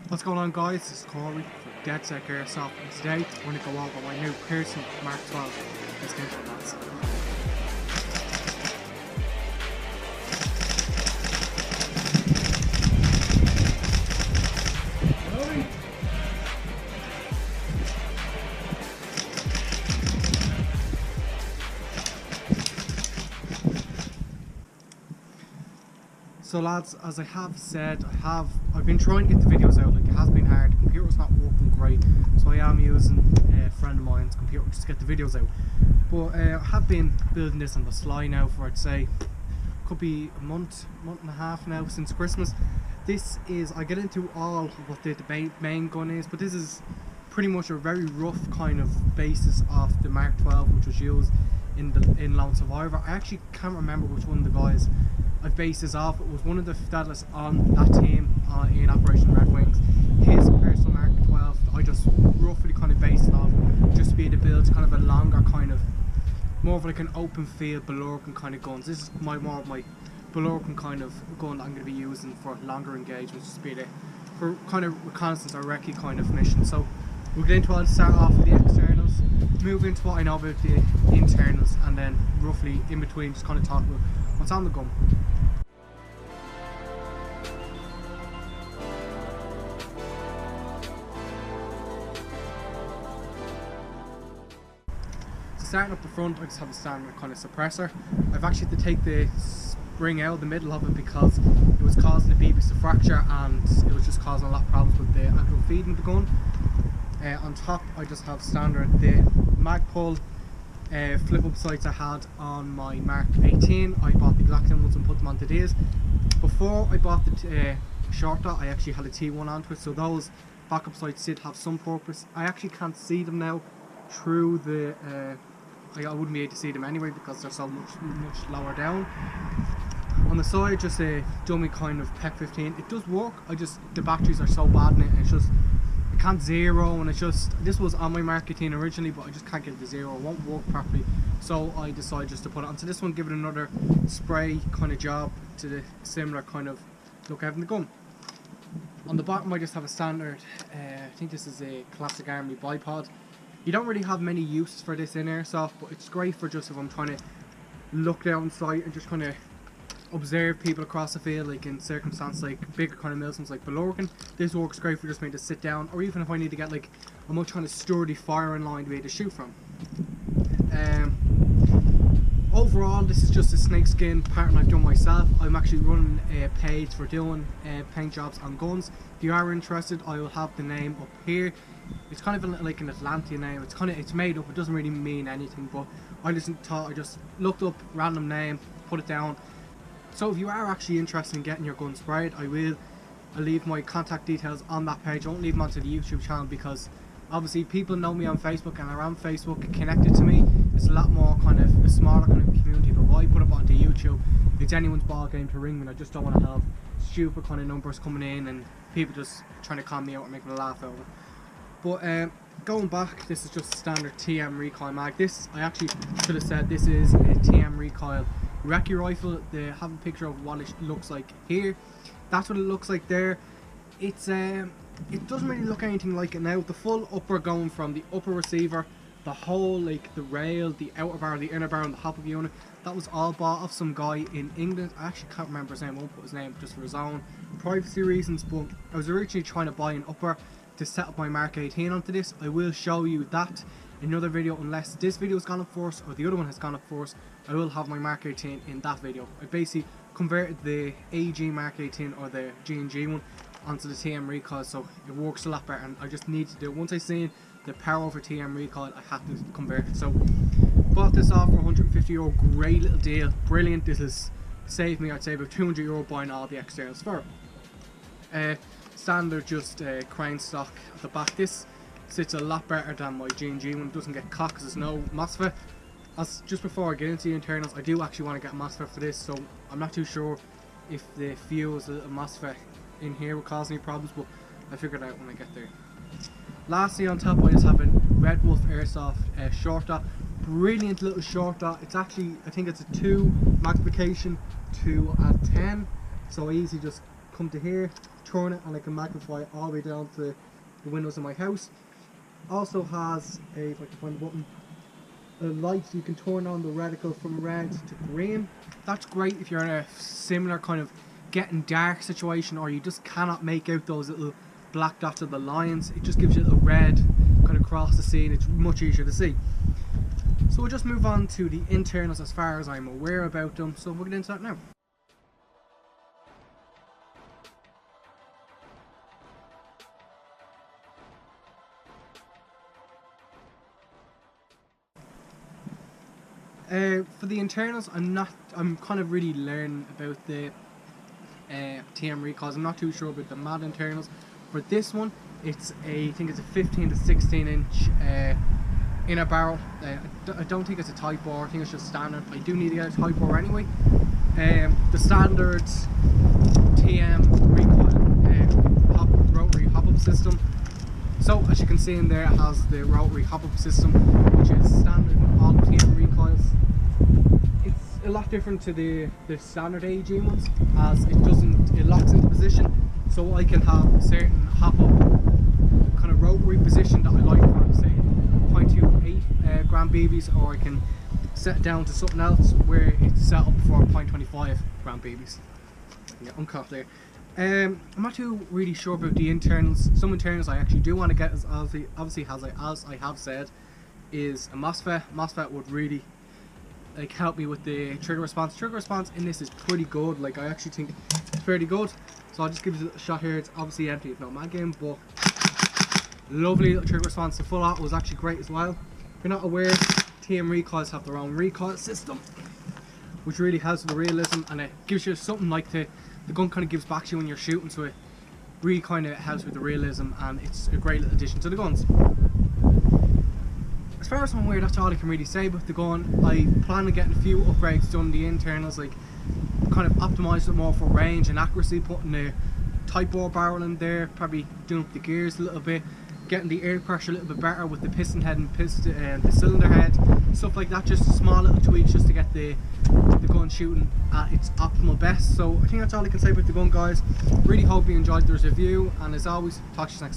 What's going on, guys? This is Corey from Dead Set Airsoft, and today we're going to go over my new Pearson Mark 12. Let's get into it, lads. So lads, as I have said, I've been trying to get the videos out. Like, it has been hard. The computer's not working great, so I am using a friend of mine's computer just to get the videos out. But I have been building this on the sly now for, I'd say, could be a month and a half now since Christmas. This is, I get into all what the main gun is, but this is pretty much a very rough kind of basis of the Mark 12, which was used in Lone Survivor. I actually can't remember which one of the guys I've based this off. It was one of the fellas on that team in Operation Red Wings. His personal Mark 12, I just roughly kind of based it off just to be able to build kind of a longer kind of, more of like an open field Belorcan kind of guns. This is more of my Belorcan kind of gun that I'm going to be using for longer engagements, just to be able to, for kind of reconnaissance or recce kind of mission. So we'll get into it. I'll start off with the externals, move into what I know about the internals, and then roughly in between just kind of talk about what's on the gun. Starting up the front, I just have a standard kind of suppressor. I've actually had to take the spring out of the middle of it because it was causing the BBs to fracture, and it was just causing a lot of problems with the actual feeding of the gun. On top, I just have standard the mag pull flip up sights I had on my Mark 18. I bought the exact same ones and put them onto these. Before I bought the short dot, I actually had a T1 onto it, so those backup sights did have some purpose. I actually can't see them now through the I wouldn't be able to see them anyway because they're so much lower down. On the side, just a dummy kind of PEC 15. It does work, the batteries are so bad in it, and it's just, I can't zero, and it's just, this was on my Mark 18 originally, but I just can't get it to zero. It won't work properly, so I decided just to put it onto this one, give it another spray kind of job to the similar kind of look having the gun. On the bottom, I just have a standard, I think this is a Classic Army bipod. You don't really have many uses for this in airsoft, but it's great for just if I'm trying to look down sight and just kind of observe people across the field, like in circumstances like bigger kind of militants like Belorcan. This works great for just me to sit down, or even if I need to get like a much kind of sturdy firing line to be able to shoot from. Overall, this is just a snakeskin pattern I've done myself. I'm actually running a page for doing paint jobs on guns. If you are interested, I will have the name up here. It's kind of like an Atlantean name. It's made up. It doesn't really mean anything, but I just looked up random name, put it down. So if you are actually interested in getting your gun sprayed, I'll leave my contact details on that page. I won't leave them onto the YouTube channel because obviously people know me on Facebook and are on Facebook and connected to me. It's a lot more kind of a smaller kind of community, but why put it onto YouTube? It's anyone's ball game to ring me, and I just don't want to have stupid kind of numbers coming in and people just trying to con me out and make me laugh over. But going back, this is just a standard TM recoil mag. This, I actually should have said, this is a TM recoil recce rifle. They have a picture of what it looks like here. That's what it looks like there. It's it doesn't really look anything like it now. The full upper going from the upper receiver, the whole, like the rail, the outer bar, the inner bar, and the hop of unit, that was all bought off some guy in England. I actually can't remember his name. I won't put his name just for his own privacy reasons, but I was originally trying to buy an upper to set up my Mark 18 onto this. I will show you that in another video, unless this video has gone up first or the other one has gone up first. I will have my Mark 18 in that video. I basically converted the AG Mark 18 or the G&G one onto the TM recoil, so it works a lot better, and I just need to do it. Once I seen the power over TM recoil, I have to convert it. So bought this off for €150. Great little deal, brilliant. This has saved me, I'd say, about €200 buying all the externals for it. Standard just crane stock at the back. This sits a lot better than my G&G one. It doesn't get caught because there's no MOSFET. As just before I get into the internals, I do actually want to get a MOSFET for this, so I'm not too sure if the fuse a MOSFET in here will cause any problems, but I'll figure it out when I get there. Lastly, on top, I just have a Red Wolf Airsoft short dot. Brilliant little short dot. It's actually, I think it's a 2 magnification to a 10, so I easily just come to here, turn it, and I can magnify it all the way down to the windows of my house. Also has a, if I can find the button, a light so you can turn on the reticle from red to green. That's great if you're in a similar kind of getting dark situation, or you just cannot make out those little black dots of the lines. It just gives you a little red kind of across the scene. It's much easier to see. So we'll just move on to the internals as far as I'm aware about them, so we'll get into that now. For the internals, I'm kind of really learning about the TM recoils. I'm not too sure about the MAD internals. For this one, I think it's a 15 to 16 inch inner barrel. I don't think it's a Type R, I think it's just standard. I do need to get a Type R anyway. The standard TM recoil rotary hop-up system. So as you can see in there, it has the rotary hop-up system, which is standard in all TM recoils. It's a lot different to the standard AEG ones, as it locks into position, so I can have a certain hop-up kind of rotary position that I like for, say, 0.28 gram BBs, or I can set it down to something else where it's set up for 0.25 gram BBs. Yeah, uncut there. I'm not too really sure about the internals. Some internals I actually do want to get, as obviously as I have said, is a MOSFET. MOSFET would really like help me with the trigger response. Trigger response in this is pretty good. Like, I actually think it's fairly good. So I'll just give it a shot here. It's obviously empty, it's not my game, but lovely little trigger response. The full auto was actually great as well. If you're not aware, TM recoils have their own recoil system, which really helps with the realism, and it gives you something like the gun kind of gives back to you when you're shooting, so it really kind of helps with the realism, and it's a great little addition to the guns. As far as I'm aware, that's all I can really say about the gun. I plan on getting a few upgrades done in the internals, like kind of optimise it more for range and accuracy, putting the Type R barrel in there, probably doing up the gears a little bit, getting the air pressure a little bit better with the piston head and the cylinder head, stuff like that. Just small little tweaks just to get the gun shooting at its optimal best. So I think that's all I can say about the gun, guys. Really hope you enjoyed this review, and as always, talk to you next time.